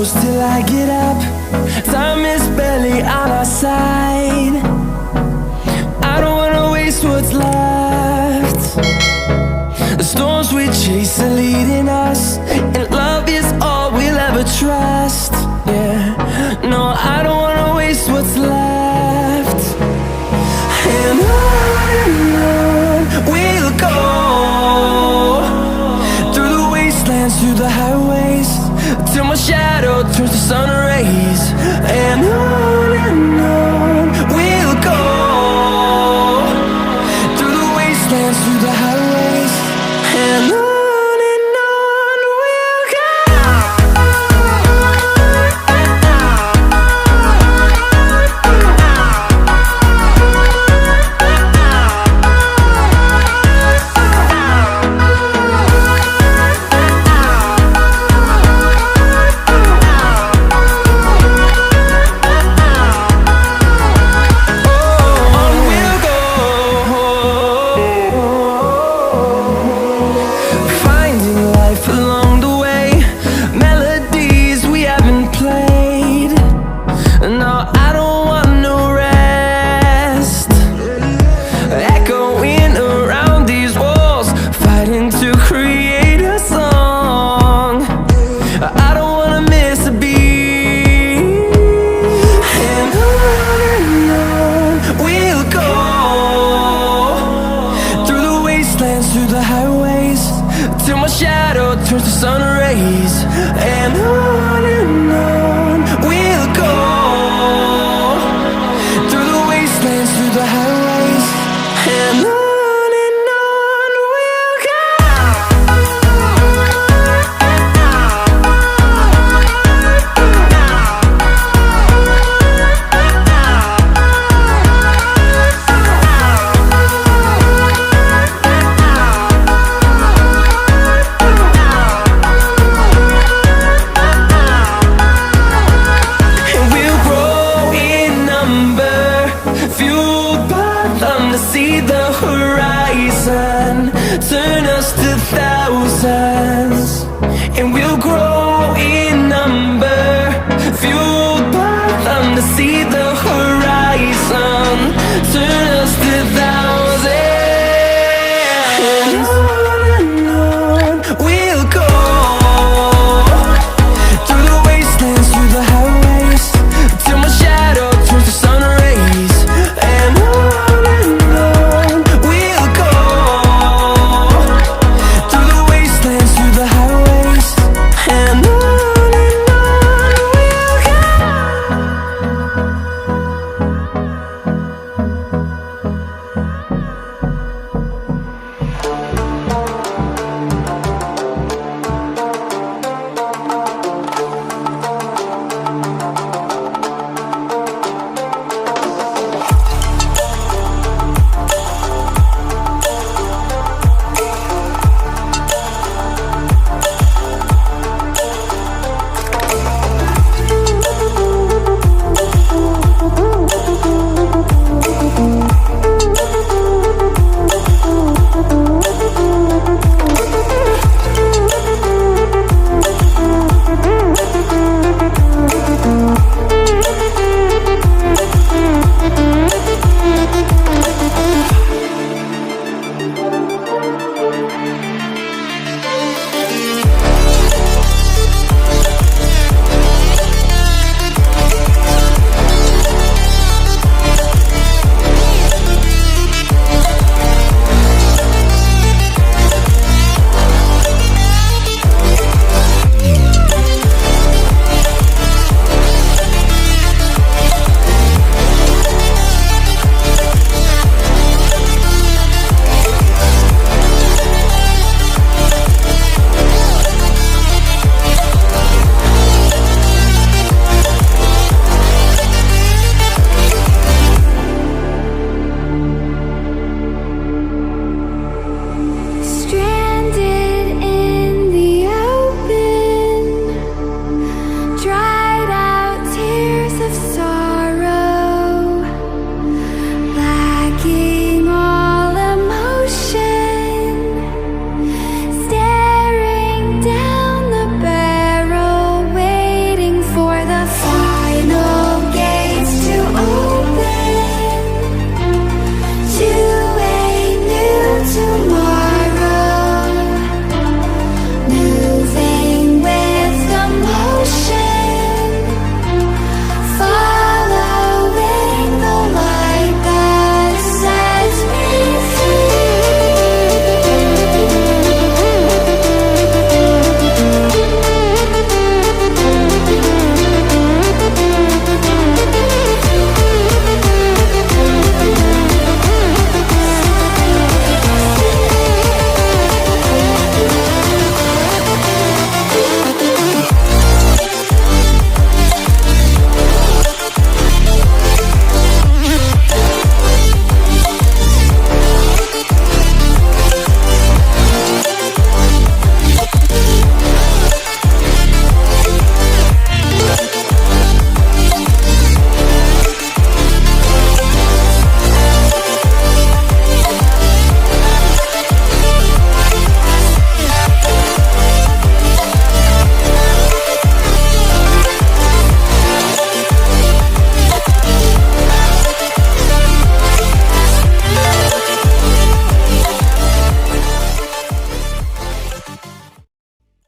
close till I get up. Time is barely on our side. I don't wanna waste what's left. The storms we chase are leading us, and love is all we'll ever trust. Yeah, no, I don't wanna waste what's left. And on we'll go, through the wastelands, through the highways, till my shadow turns to sun rays. And on we'll go, through the wastelands, through the highways, and on. Through the highways, till my shadow turns to sun rays. And on we'll go, through the wastelands, through the highways, and on. See the horizon turn us to thousands, and we'll grow in number, fueled by them to see the horizon.